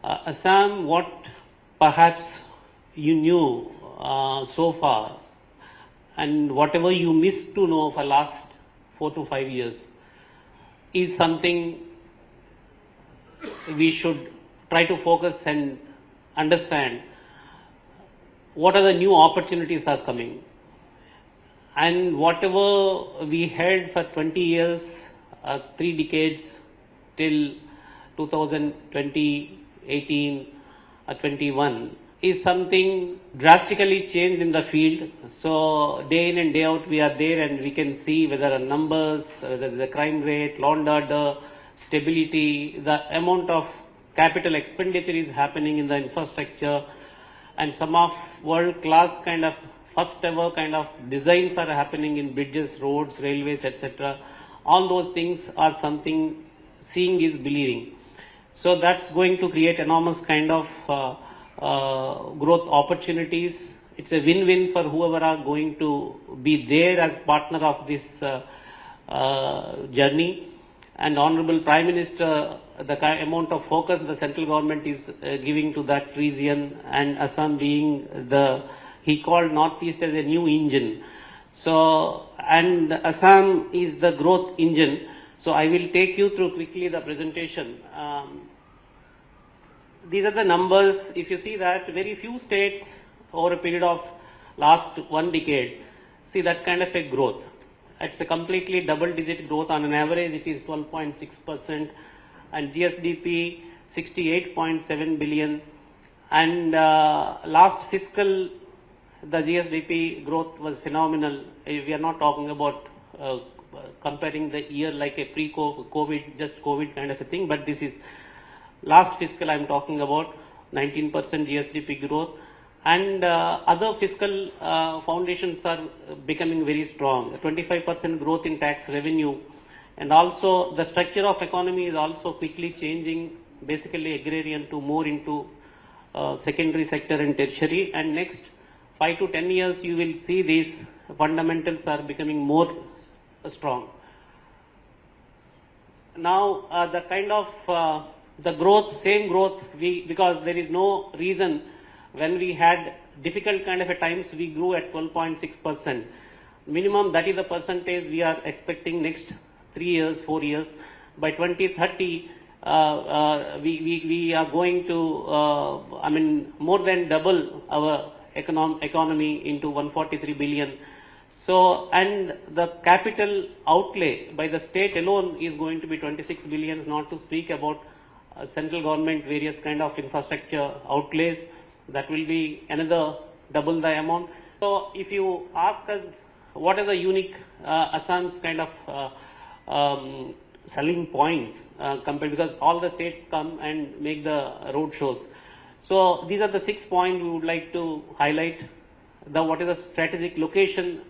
Assam, what perhaps you knew so far, and whatever you missed to know for last 4 to 5 years, is something we should try to focus and understand. What are the new opportunities are coming, and whatever we had for 20 years, 3 decades till 2020, 18, 21 is something drastically changed in the field. So day in and day out we are there, and we can see whether the numbers, whether the crime rate, law and order, stability, the amount of capital expenditure is happening in the infrastructure, and some of world class kind of first ever kind of designs are happening in bridges, roads, railways, etc. All those things are something seeing is believing. So that's going to create enormous kind of growth opportunities. It's a win-win for whoever are going to be there as partner of this journey. And Honorable Prime Minister, the amount of focus the central government is giving to that region, and Assam being he called Northeast as a new engine. So, and Assam is the growth engine. So I will take you through quickly the presentation. These are the numbers. If you see that very few states over a period of last 1 decade see that kind of a growth. It's a completely double-digit growth. On an average, it is 12.6%, and GSDP 68.7 billion. And last fiscal, the GSDP growth was phenomenal. We are not talking about comparing the year like a pre-COVID, just COVID kind of a thing, but this is last fiscal I am talking about, 19% GSDP growth. And other fiscal foundations are becoming very strong. 25% growth in tax revenue, and also the structure of economy is also quickly changing, basically agrarian to more into secondary sector and tertiary. And next 5 to 10 years you will see these fundamentals are becoming more strong. Now the kind of the growth, same growth, because there is no reason. When we had difficult kind of a times, we grew at 12.6%. Minimum, that is the percentage we are expecting next 3 years, 4 years. By 2030, we are going to, more than double our economy into 143 billion. So, and the capital outlay by the state alone is going to be 26 billion, not to speak about central government various kind of infrastructure outlays. That will be another double the amount. So if you ask us what are the unique Assam's kind of selling points compared, because all the states come and make the road shows. So these are the 6 points we would like to highlight. What is the strategic location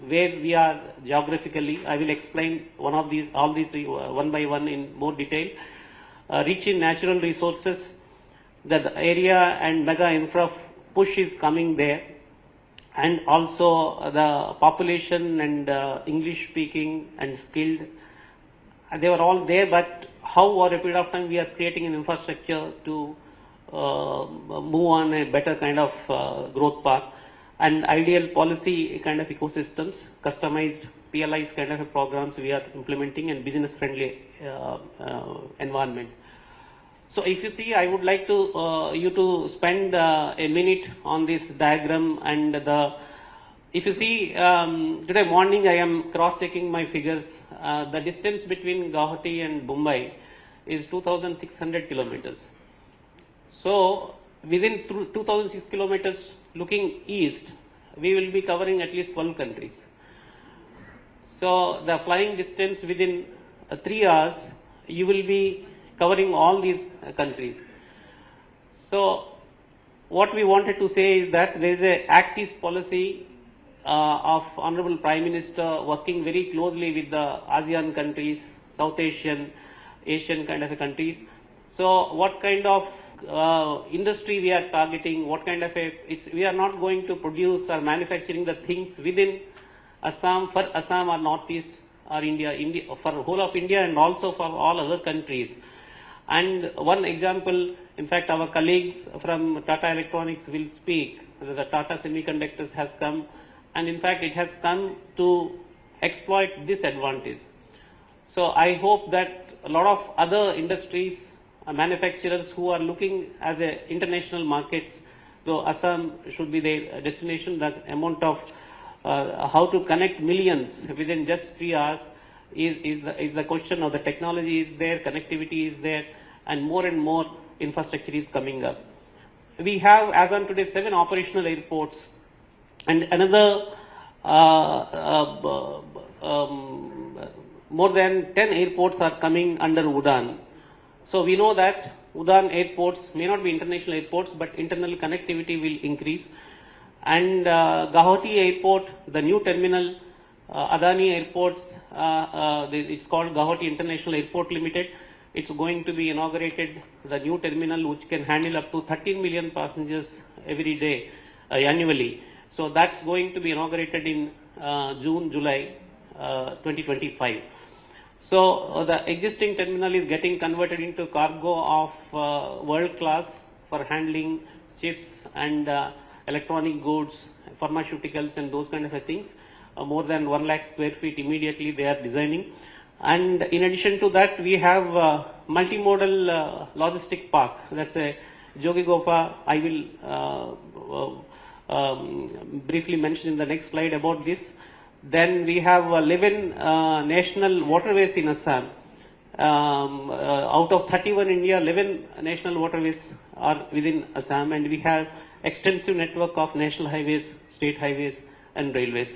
where we are geographically. I will explain all these three one by one in more detail. Rich in natural resources, the area and mega infra push is coming there, and also the population and English speaking and skilled, they were all there, but how over a period of time we are creating an infrastructure to move on a better kind of growth path, and ideal policy kind of ecosystems, customized PLIs kind of programs we are implementing, and business friendly environment. So if you see, I would like to you to spend a minute on this diagram. And if you see, today morning I am cross-checking my figures. The distance between Guwahati and Mumbai is 2,600 kilometers. So within 2,006 kilometers looking east, we will be covering at least 12 countries. So the flying distance within 3 hours, you will be covering all these countries. So what we wanted to say is that there is a Act East policy of Honorable Prime Minister working very closely with the ASEAN countries, South Asian kind of countries. So what kind of industry we are targeting, what kind of we are not going to produce or manufacturing the things within Assam, for Assam or Northeast or India, for whole of India and also for all other countries. And one example, In fact, our colleagues from Tata Electronics will speak. The Tata Semiconductors has come, and in fact, it has come to exploit this advantage. So I hope that a lot of other industries, manufacturers who are looking as a international markets, so Assam should be their destination. The amount of how to connect millions within just 3 hours is the question of the technology is there, connectivity is there, and more infrastructure is coming up. We have, as on today, 7 operational airports, and another more than 10 airports are coming under UDAN. So we know that UDAN airports may not be international airports, but internal connectivity will increase. And Guwahati Airport, the new terminal, Adani Airports, it's called Guwahati International Airport Limited. It's going to be inaugurated, the new terminal which can handle up to 13 million passengers every day, annually. So that's going to be inaugurated in June, July 2025. So the existing terminal is getting converted into cargo of world class for handling chips and electronic goods, pharmaceuticals and those kind of things. More than 1 lakh square feet immediately they are designing. And in addition to that, we have multimodal logistic park. That's a Jogigopa. I will briefly mention in the next slide about this. Then we have 11 national waterways in Assam. Out of 31 in India, 11 national waterways are within Assam, and we have extensive network of national highways, state highways and railways.